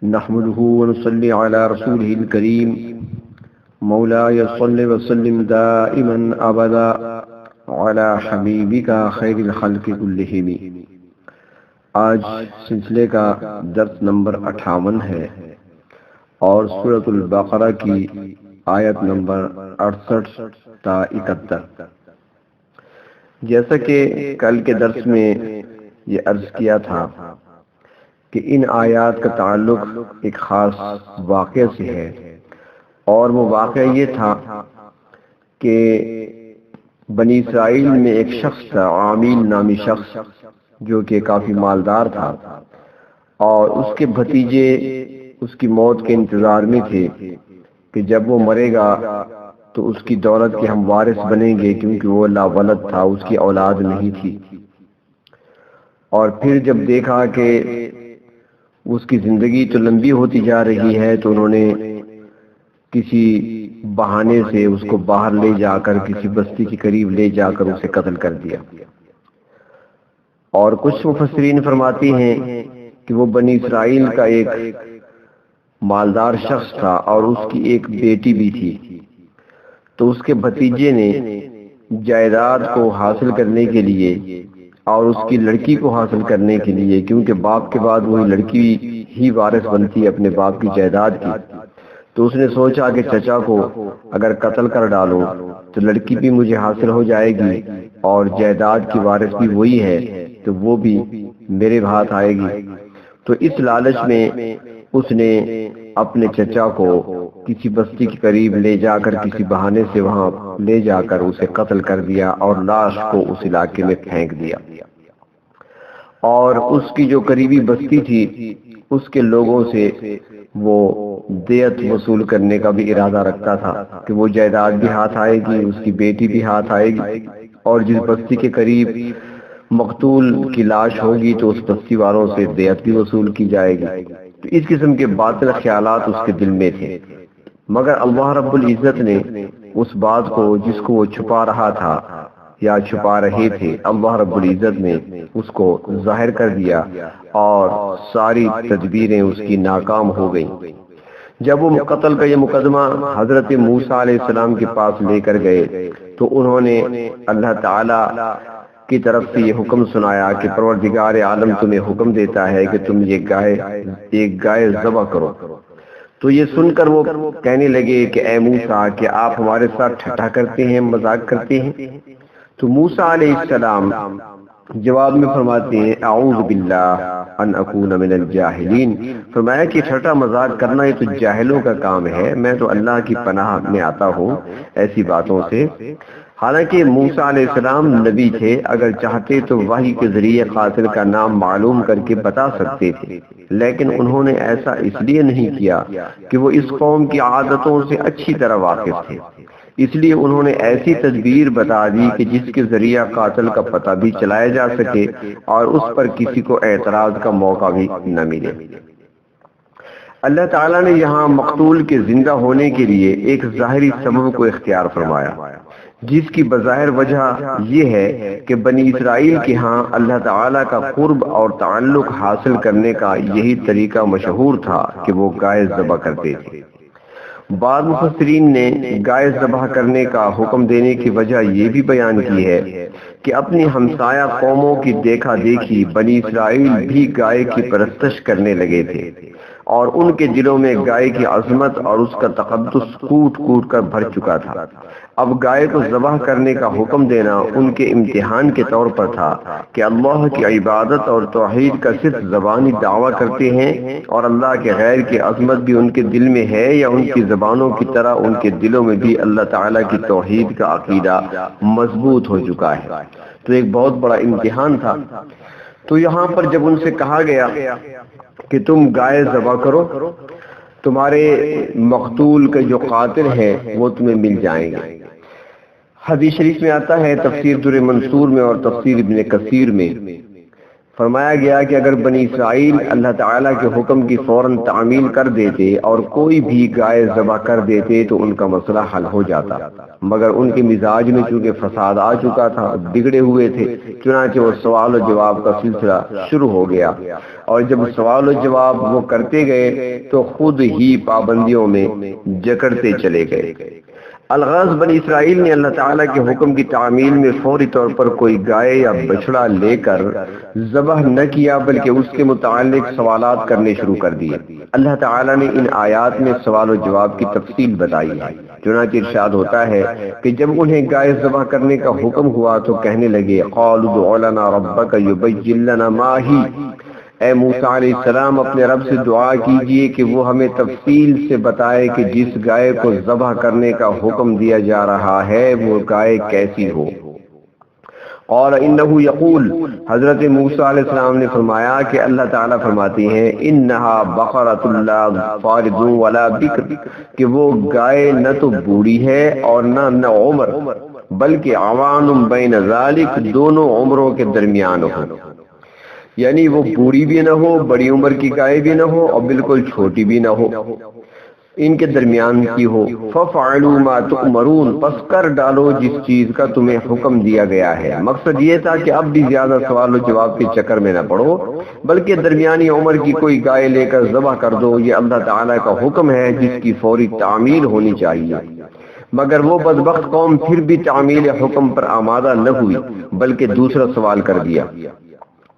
نحمده ونصلي على رسوله الكريم مولاي صل وسلم دائما ابدا على حبيبك خير الخلق كلهم۔ آج سلسلے کا درس نمبر 58 ہے اور سورۃ البقرہ کی آیت نمبر 68 تا 71۔ جیسا کہ کل کے درس میں یہ عرض کیا تھا کہ ان آیات کا تعلق ایک خاص واقعہ سے ہے، اور وہ واقعہ یہ تھا کہ بنی اسرائیل میں ایک شخص تھا، عامیل نامی شخص، جو کہ کافی مالدار تھا، اور اس کے بھتیجے اس کی موت کے انتظار میں تھے کہ جب وہ مرے گا تو اس کی دولت کے ہم وارث بنیں گے، کیونکہ وہ لا ولد تھا، اس کی اولاد نہیں تھی۔ اور پھر جب دیکھا کہ اس کی زندگی تو لمبی ہوتی جا رہی ہے تو انہوں نے کسی بہانے سے اس کو باہر لے جا کر کسی بستی کے قریب لے جا کر اسے قتل کر دیا۔ اور کچھ مفسرین فرماتی ہیں کہ وہ بنی اسرائیل کا ایک مالدار شخص تھا اور اس کی ایک بیٹی بھی تھی، تو اس کے بھتیجے نے جائیداد کو حاصل کرنے کے لیے اور اس کی لڑکی کو حاصل کرنے کے لیے، کیونکہ باپ کے بعد وہی لڑکی ہی وارث بنتی ہے اپنے باپ کی جائیداد کی، تو اس نے سوچا کہ چچا کو اگر قتل کر ڈالوں تو لڑکی بھی مجھے حاصل ہو جائے گی اور جائیداد کی وارث بھی وہی ہے تو وہ بھی میرے ہاتھ آئے گی۔ تو اس لالچ میں اس نے اپنے چچا کو کسی بستی کے قریب لے جا کر کسی بہانے سے وہاں لے جا کر اسے قتل کر دیا اور لاش کو اس علاقے میں پھینک دیا۔ اور اس کی جو قریبی بستی تھی اس کے لوگوں سے وہ دیت وصول کرنے کا بھی ارادہ رکھتا تھا کہ وہ جائیداد بھی ہاتھ آئے گی، اس کی بیٹی بھی ہاتھ آئے گی، اور جس بستی کے قریب مقتول کی لاش ہوگی تو اس بستی والوں سے دیت بھی وصول کی جائے گی۔ تو اس قسم کے باطل خیالات اس کے دل میں تھے، مگر اللہ رب العزت نے اس بات کو جس کو وہ چھپا رہا تھا یا چھپا رہے تھے، اللہ رب العزت نے اس کو ظاہر کر دیا اور ساری تدبیریں اس کی ناکام ہو گئیں۔ جب وہ قتل کا یہ مقدمہ حضرت موسیٰ علیہ السلام کے پاس لے کر گئے تو انہوں نے اللہ تعالی کی طرف سے یہ حکم سنایا کہ پروردگار عالم تمہیں حکم دیتا ہے کہ تم ایک گائے ذبح کرو۔ تو یہ سن کر وہ کہنے لگے کہ اے موسیٰ، کہ آپ ہمارے ساتھ ٹھٹھا کرتے ہیں، مذاق کرتے ہیں؟ تو موسیٰ علیہ السلام جواب میں فرماتے ہیں اعوذ باللہ ان اکون من الجاہلین، فرمایا کہ ٹھٹھا مذاق کرنا یہ تو جاہلوں کا کام ہے، میں تو اللہ کی پناہ میں آتا ہوں ایسی باتوں سے۔ حالانکہ موسیٰ علیہ السلام نبی تھے، اگر چاہتے تو وحی کے ذریعے قاتل کا نام معلوم کر کے بتا سکتے تھے، لیکن انہوں نے ایسا اس لیے نہیں کیا کہ وہ اس قوم کی عادتوں سے اچھی طرح واقف تھے، اس لیے انہوں نے ایسی تدبیر بتا دی کہ جس کے ذریعہ قاتل کا پتہ بھی چلایا جا سکے اور اس پر کسی کو اعتراض کا موقع بھی نہ ملے۔ اللہ تعالیٰ نے یہاں مقتول کے زندہ ہونے کے لیے ایک ظاہری سبب کو اختیار فرمایا، جس کی بظاہر وجہ یہ ہے کہ بنی اسرائیل کے ہاں اللہ تعالیٰ کا قرب اور تعلق حاصل کرنے کا یہی طریقہ مشہور تھا کہ وہ گائے ذبح کرتے تھے۔ بعض مفسرین نے گائے ذبح کرنے کا حکم دینے کی وجہ یہ بھی بیان کی ہے کہ اپنی ہمسایہ قوموں کی دیکھا دیکھی بنی اسرائیل بھی گائے کی پرستش کرنے لگے تھے، اور ان کے دلوں میں گائے کی عظمت اور اس کا تقدس کوٹ کوٹ کر بھر چکا تھا۔ اب گائے کو ذبح کرنے کا حکم دینا ان کے امتحان کے طور پر تھا کہ اللہ کی عبادت اور توحید کا صرف زبانی دعویٰ کرتے ہیں اور اللہ کے غیر کی عظمت بھی ان کے دل میں ہے، یا ان کی زبانوں کی طرح ان کے دلوں میں بھی اللہ تعالیٰ کی توحید کا عقیدہ مضبوط ہو چکا ہے۔ تو ایک بہت بڑا امتحان تھا۔ تو یہاں پر جب ان سے کہا گیا کہ تم گائے ذبح کرو، تمہارے مقتول کے جو قاتل ہیں وہ تمہیں مل جائیں گے۔ حدیث شریف میں آتا ہے، تفسیر در منصور میں اور تفسیر ابن کثیر میں، فرمایا گیا کہ اگر بنی اسرائیل اللہ تعالیٰ کے حکم کی فوراً تعمیل کر دیتے اور کوئی بھی گائے ذبح کر دیتے تو ان کا مسئلہ حل ہو جاتا، مگر ان کے مزاج میں چونکہ فساد آ چکا تھا، بگڑے ہوئے تھے، چنانچہ وہ سوال و جواب کا سلسلہ شروع ہو گیا، اور جب سوال و جواب وہ کرتے گئے تو خود ہی پابندیوں میں جکڑتے چلے گئے۔ الغرض بنی اسرائیل نے اللہ تعالیٰ کے حکم کی تعمیل میں فوری طور پر کوئی گائے یا بچڑا لے کر ذبح نہ کیا، بلکہ اس کے متعلق سوالات کرنے شروع کر دیے۔ اللہ تعالیٰ نے ان آیات میں سوال و جواب کی تفصیل بتائی ہے۔ چنانچہ ارشاد ہوتا ہے کہ جب انہیں گائے ذبح کرنے کا حکم ہوا تو کہنے لگے قالوا ادع لنا ربک یبین لنا ما ہی، اے موسیٰ علیہ السلام اپنے رب سے دعا کیجئے کہ وہ ہمیں تفصیل سے بتائے کہ جس گائے کو ذبح کرنے کا حکم دیا جا رہا ہے وہ گائے کیسی ہو۔ اور انہو یقول، حضرت موسیٰ علیہ السلام نے فرمایا کہ اللہ تعالیٰ فرماتی ہیں انہا بقرۃ لا فارض ولا بکر، کہ وہ گائے نہ تو بوڑھی ہے اور نہ عمر، بلکہ عوان بین ذالک، دونوں عمروں کے درمیان ہو، یعنی وہ بوڑھی بھی نہ ہو، بڑی عمر کی گائے بھی نہ ہو اور بالکل چھوٹی بھی نہ ہو، ان کے درمیان کی ہو۔ فَفْعَلُوا مَا تُؤْمَرُونَ، پس کر ڈالو جس چیز کا تمہیں حکم دیا گیا ہے۔ مقصد یہ تھا کہ اب بھی زیادہ سوال و جواب کے چکر میں نہ پڑو، بلکہ درمیانی عمر کی کوئی گائے لے کر ذبح کر دو، یہ اللہ تعالیٰ کا حکم ہے جس کی فوری تعمیل ہونی چاہیے۔ مگر وہ بدبخت قوم پھر بھی تعمیل حکم پر آمادہ نہ ہوئی، بلکہ دوسرا سوال کر دیا۔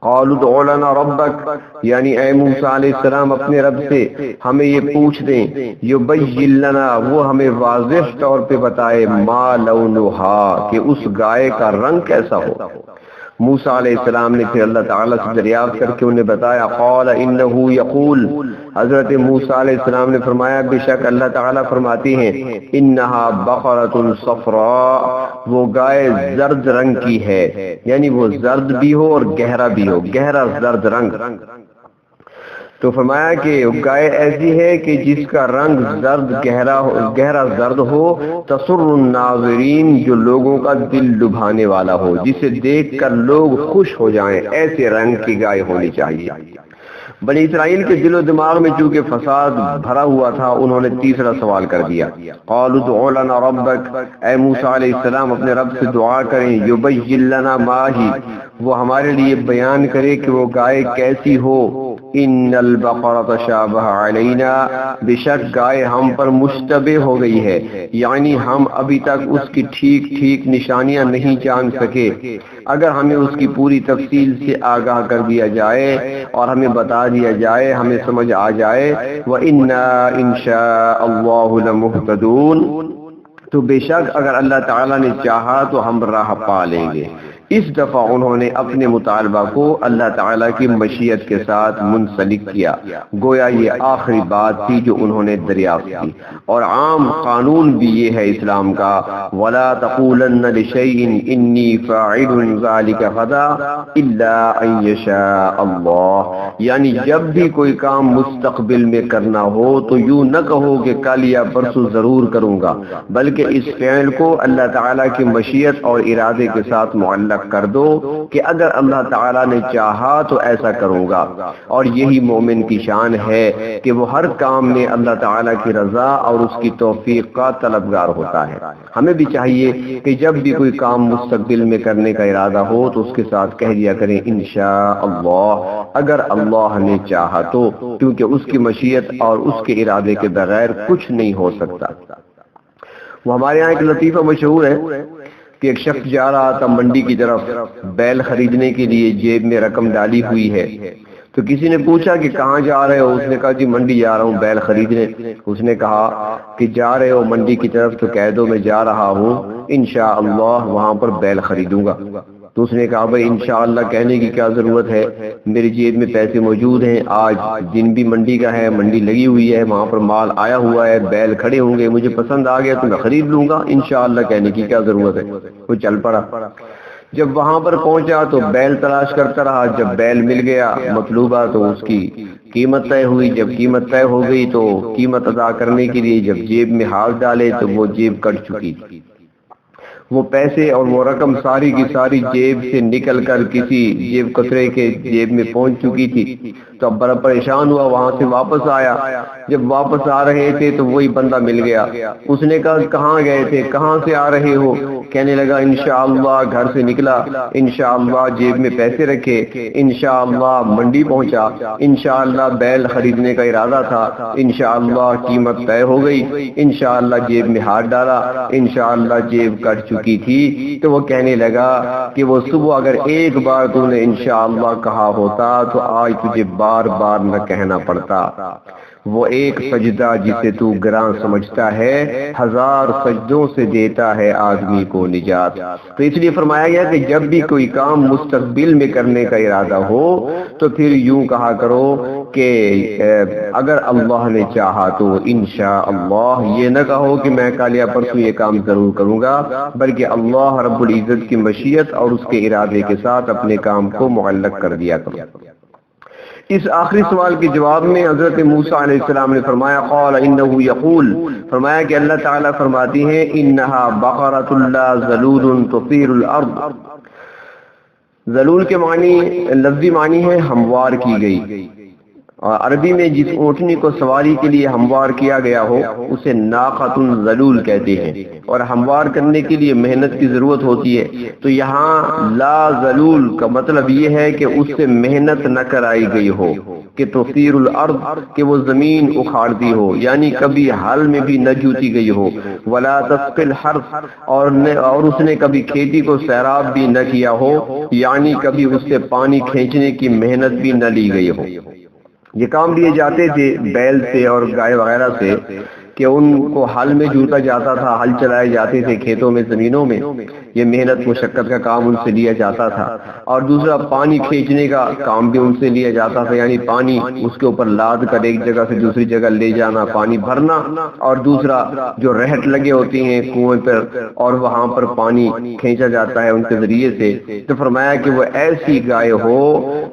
قالوا ادع لنا ربک، یعنی اے موسیٰ علیہ السلام اپنے رب سے ہمیں یہ پوچھ دیں، یبین لنا، وہ ہمیں واضح طور پہ بتائے، ما لونہا، کہ اس گائے کا رنگ کیسا ہو۔ موسیٰ علیہ السلام نے پھر اللہ تعالیٰ سے دریافت کر کے انہیں بتایا، قال انہو یقول، حضرت موسیٰ علیہ السلام نے فرمایا بے شک اللہ تعالیٰ فرماتی ہیں انہا بقرۃ صفراء، وہ گائے زرد رنگ کی ہے، یعنی وہ زرد بھی ہو اور گہرا بھی ہو، گہرا زرد رنگ۔ تو فرمایا کہ گائے ایسی ہے کہ جس کا رنگ زرد گہرا زرد ہو، تسر الناظرین، جو لوگوں کا دل لبھانے والا ہو، جسے دیکھ کر لوگ خوش ہو جائیں، ایسے رنگ کی گائے ہونی چاہیے۔ بنی اسرائیل کے دل و دماغ میں چونکہ فساد بھرا ہوا تھا، انہوں نے تیسرا سوال کر دیا، قالوا ادع لنا ربک، اے موسیٰ علیہ السلام اپنے رب سے دعا کریں، یبین لنا ما ہی، وہ ہمارے لیے بیان کرے کہ وہ گائے کیسی ہو۔ ان البقرۃ شابہ علینا، بے شک گائے ہم پر مشتبہ ہو گئی ہے، یعنی ہم ابھی تک اس کی ٹھیک نشانیاں نہیں جان سکے۔ اگر ہمیں اس کی پوری تفصیل سے آگاہ کر دیا جائے اور ہمیں بتا دیا جائے، ہمیں سمجھ آ جائے، وَإِنَّا إِن شَاءَ اللَّهُ لَمُهْتَدُونَ، تو بے شک اگر اللہ تعالیٰ نے چاہا تو ہم راہ پا لیں گے۔ اس دفعہ انہوں نے اپنے مطالبہ کو اللہ تعالیٰ کی مشیت کے ساتھ منسلک کیا، گویا یہ آخری بات تھی جو انہوں نے دریافت کی، اور عام قانون بھی یہ ہے اسلام کا، وَلَا تَقُولَنَّ لِشَيْءٍ إِنِّي فَاعِلٌ ذَلِكَ غَدًا إِلَّا أَن يَشَاءَ اللَّهُ، یعنی جب بھی کوئی کام مستقبل میں کرنا ہو تو یوں نہ کہو کہ کل یا پرسوں ضرور کروں گا، بلکہ اس فعل کو اللہ تعالیٰ کی مشیت اور ارادے کے ساتھ معلق کر دو کہ اگر اللہ تعالیٰ نے چاہا تو ایسا کروں گا۔ اور یہی مومن کی شان ہے کہ وہ ہر کام میں اللہ تعالیٰ کی رضا اور اس کی توفیق کا طلبگار ہوتا ہے۔ ہمیں بھی چاہیے کہ جب بھی کوئی کام مستقبل میں کرنے کا ارادہ ہو تو اس کے ساتھ کہہ دیا کریں انشاءاللہ، اگر اللہ نے چاہا تو، کیونکہ اس کی مشیت اور اس کے ارادے کے بغیر کچھ نہیں ہو سکتا۔ وہ ہمارے یہاں ایک لطیفہ مشہور ہے کہ ایک شخص جا رہا تھا منڈی کی طرف بیل خریدنے کے لیے، جیب میں رقم ڈالی ہوئی ہے، تو کسی نے پوچھا کہ کہاں جا رہے ہو؟ اس نے کہا جی منڈی جا رہا ہوں بیل خریدنے۔ اس نے کہا کہ جا رہے ہو منڈی کی طرف تو کہہ دو میں جا رہا ہوں انشاءاللہ وہاں پر بیل خریدوں گا۔ تو اس نے کہا بھائی انشاءاللہ کہنے کی کیا ضرورت ہے، میری جیب میں پیسے موجود ہیں، آج دن بھی منڈی کا ہے، منڈی لگی ہوئی ہے، وہاں پر مال آیا ہوا ہے، بیل کھڑے ہوں گے، مجھے پسند آ گیا تو میں خرید لوں گا، انشاءاللہ کہنے کی کیا ضرورت ہے۔ وہ چل پڑا، جب وہاں پر پہنچا تو بیل تلاش کرتا رہا، جب بیل مل گیا مطلوبہ تو اس کی قیمت طے ہوئی، جب قیمت طے ہو گئی تو قیمت ادا کرنے کے لیے جب جیب میں ہاتھ ڈالے تو وہ جیب کٹ چکی۔ وہ پیسے اور وہ رقم ساری کی ساری جیب سے نکل کر کسی جیب کترے کے جیب میں پہنچ چکی تھی. تو اب بڑا پریشان ہوا, وہاں سے واپس آیا. جب واپس آ رہے تھے تو وہی بندہ مل گیا. اس نے کہا کہاں گئے تھے, کہاں سے آ رہے ہو؟ کہنے لگا انشاءاللہ گھر سے نکلا, انشاءاللہ جیب میں پیسے رکھے, انشاءاللہ منڈی پہنچا, انشاءاللہ بیل خریدنے کا ارادہ تھا, انشاءاللہ قیمت طے ہو گئی, انشاءاللہ جیب میں ہاتھ ڈالا, انشاءاللہ جیب کٹ چکی تھی. تو وہ کہنے لگا کہ وہ صبح اگر ایک بار تو نے انشاءاللہ کہا ہوتا تو آج تجھے بار بار نہ کہنا پڑتا. وہ ایک سجدہ جسے تو گراں سمجھتا ہے 1000 سجدوں سے دیتا ہے آدمی کو نجات. تو اس لیے فرمایا گیا کہ جب بھی کوئی کام مستقبل میں کرنے کا ارادہ ہو تو پھر یوں کہا کرو کہ اگر اللہ نے چاہا تو انشاءاللہ. یہ نہ کہو کہ میں کل یا پرسوں یہ کام ضرور کروں گا, بلکہ اللہ رب العزت کی مشیت اور اس کے ارادے کے ساتھ اپنے کام کو معلق کر دیا کرو. اس آخری سوال کے جواب میں حضرت موسیٰ علیہ السلام نے فرمایا قال انه یقول, فرمایا کہ اللہ تعالیٰ فرماتی ہیں انها بقرۃ لا ذلول تثیر الارض. ذلول کے معنی لفظی معنی ہے ہموار کی گئی, اور عربی میں جس اونٹنی کو سواری کے لیے ہموار کیا گیا ہو اسے ناقۃ ذلول کہتے ہیں, اور ہموار کرنے کے لیے محنت کی ضرورت ہوتی ہے. تو یہاں لا ذلول کا مطلب یہ ہے کہ اس سے محنت نہ کرائی گئی ہو, کہ تثیر الارض کہ وہ زمین اکھاڑتی ہو, یعنی کبھی حل میں بھی نہ جوتی گئی ہو. ولا تسقی الحرث, اور اس نے کبھی کھیتی کو سیراب بھی نہ کیا ہو, یعنی کبھی اس سے پانی کھینچنے کی محنت بھی نہ لی گئی ہو. یہ کام لیے جاتے تھے بیل سے اور گائے وغیرہ سے کہ ان کو حل میں جوتا جاتا تھا, حل چلائے جاتے تھے کھیتوں میں, زمینوں میں. یہ محنت مشقت کا کام ان سے لیا جاتا تھا. اور دوسرا پانی کھینچنے کا کام بھی ان سے لیا جاتا تھا, یعنی پانی اس کے اوپر لاد کر ایک جگہ سے دوسری جگہ لے جانا, پانی بھرنا. اور دوسرا جو رہٹ لگے ہوتی ہیں کنویں پر اور وہاں پر پانی کھینچا جاتا ہے ان کے ذریعے سے. تو فرمایا کہ وہ ایسی گائے ہو,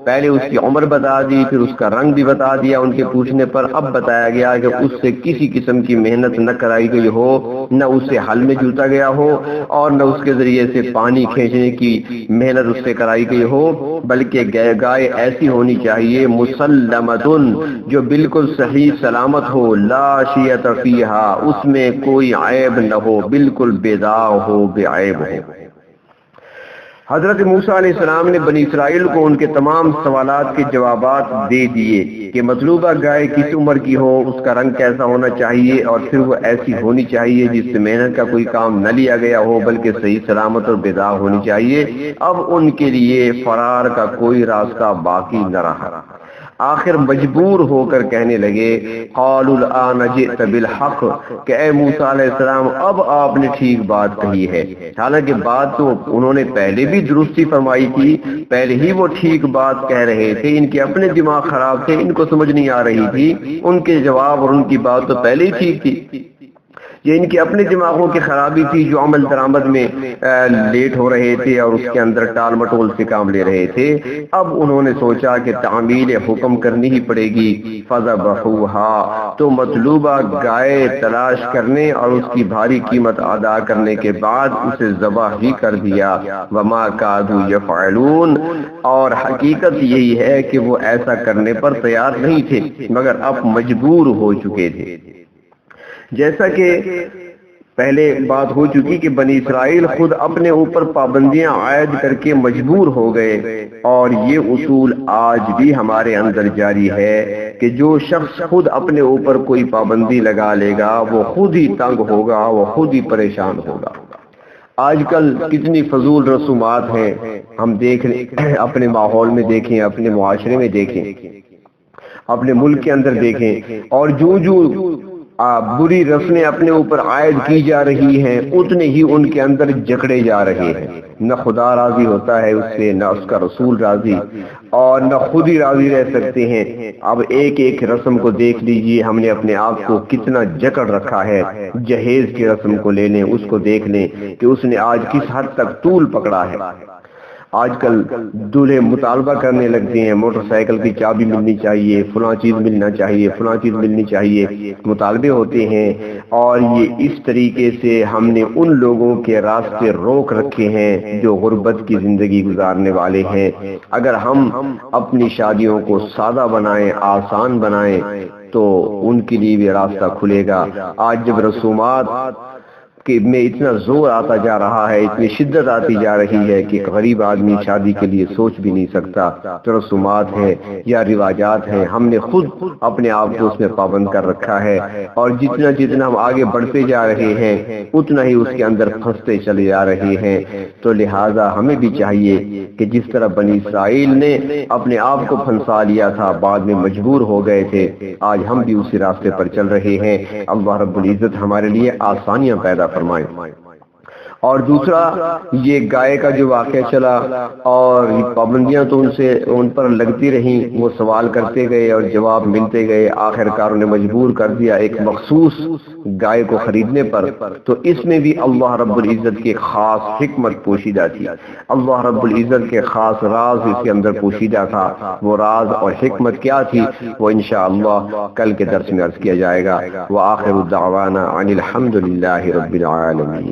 پہلے اس کی عمر بتا دی, پھر اس کا رنگ بھی بتا دیا ان کے پوچھنے پر. اب بتایا گیا کہ اس سے کسی قسم کی محنت نہ کرائی گئی ہو, نہ اسے حل میں جوتا گیا ہو, اور نہ اس کے ذریعے سے پانی کھینچنے کی محنت اس سے کرائی گئی ہو, بلکہ گائے ایسی ہونی چاہیے مسلمتن جو بالکل صحیح سلامت ہو, لا شیۃ فیہا اس میں کوئی عیب نہ ہو, بالکل بے داغ ہو, بے عیب ہو. حضرت موسیٰ علیہ السلام نے بنی اسرائیل کو ان کے تمام سوالات کے جوابات دے دیے کہ مطلوبہ گائے کس عمر کی ہو, اس کا رنگ کیسا ہونا چاہیے, اور پھر وہ ایسی ہونی چاہیے جس سے محنت کا کوئی کام نہ لیا گیا ہو, بلکہ صحیح سلامت اور بیداغ ہونی چاہیے. اب ان کے لیے فرار کا کوئی راستہ باقی نہ رہا. آخر مجبور ہو کر کہنے لگے قالوا الآن جئت بالحق, کہ اے موسیٰ علیہ السلام اب آپ نے ٹھیک بات کہی ہے. حالانکہ بات تو انہوں نے پہلے بھی درستی فرمائی تھی, پہلے ہی وہ ٹھیک بات کہہ رہے تھے, ان کے اپنے دماغ خراب تھے, ان کو سمجھ نہیں آ رہی تھی. ان کے جواب اور ان کی بات تو پہلے ہی ٹھیک تھی, یہ ان کی اپنے دماغوں کی خرابی تھی جو عمل درآمد میں لیٹ ہو رہے تھے اور اس کے اندر ٹال مٹول سے کام لے رہے تھے. اب انہوں نے سوچا کہ تعمیل حکم کرنی ہی پڑے گی. فذبحوها, تو مطلوبہ گائے تلاش کرنے اور اس کی بھاری قیمت ادا کرنے کے بعد اسے ذبح ہی کر دیا. وما كادوا يفعلون, اور حقیقت یہی ہے کہ وہ ایسا کرنے پر تیار نہیں تھے مگر اب مجبور ہو چکے تھے. جیسا کہ پہلے بات ہو چکی کہ بنی اسرائیل خود اپنے اوپر پابندیاں عائد کر کے مجبور ہو گئے, اور یہ اصول آج بھی ہمارے اندر جاری ہے کہ جو شخص خود اپنے اوپر کوئی پابندی لگا لے گا وہ خود ہی تنگ ہوگا, وہ خود ہی پریشان ہوگا. آج کل کتنی فضول رسومات ہیں, ہم دیکھ لیں اپنے ماحول میں دیکھیں, اپنے معاشرے میں دیکھیں, اپنے ملک کے اندر دیکھیں, اور جو بری رسمیں اپنے اوپر عائد کی جا رہی ہیں اتنے ہی ان کے اندر جکڑے جا رہے ہیں. نہ خدا راضی ہوتا ہے اس سے, نہ اس کا رسول راضی, اور نہ خود ہی راضی رہ سکتے ہیں. اب ایک ایک رسم کو دیکھ لیجئے, ہم نے اپنے آپ کو کتنا جکڑ رکھا ہے. جہیز کی رسم کو لے لیں, اس کو دیکھ لیں کہ اس نے آج کس حد تک طول پکڑا ہے. آج کل دولہے مطالبہ کرنے لگتے ہیں موٹر سائیکل کی چابی ملنی چاہیے، فلاں چیز ملنا چاہیے، فلاں چیز ملنی چاہیے، مطالبے ہوتے ہیں، اور یہ اس طریقے سے ہم نے ان لوگوں کے راستے روک رکھے ہیں جو غربت کی زندگی گزارنے والے ہیں۔ اگر ہم اپنی شادیوں کو سادہ بنائیں، آسان بنائیں، تو ان کے لیے بھی راستہ کھلے گا۔ آج جب رسومات کہ میں اتنا زور آتا جا رہا ہے، اتنی شدت آتی جا رہی ہے کہ غریب آدمی شادی کے لیے سوچ بھی نہیں سکتا، تو رسومات ہیں یا رواجات ہیں، ہم نے خود اپنے آپ کو اس میں پابند کر رکھا ہے، اور جتنا ہم آگے بڑھتے جا رہے ہیں اتنا ہی اس کے اندر پھنستے چلے جا رہے ہیں۔ تو لہٰذا ہمیں بھی چاہیے کہ جس طرح بنی اسرائیل نے اپنے آپ کو پھنسا لیا تھا، بعد میں مجبور ہو گئے تھے، آج ہم بھی اسی راستے پر چل رہے ہیں۔ اللہ رب العزت ہمارے لیے آسانیاں پیدا فرمائے۔ اور دوسرا یہ گائے کا جو واقعہ چلا، اور پابندیاں تو ان پر لگتی رہیں، وہ سوال کرتے گئے اور جواب ملتے گئے، آخر کار انہیں مجبور کر دیا ایک مخصوص گائے کو خریدنے پر۔ تو اس میں بھی اللہ رب العزت کی خاص حکمت پوشیدہ تھی، اللہ رب العزت کے خاص راز اس کے اندر پوشیدہ تھا۔ وہ راز اور حکمت کیا تھی وہ انشاءاللہ کل کے درس میں عرض کیا جائے گا۔ وآخر دعوانا ان الحمد للہ رب العالمین۔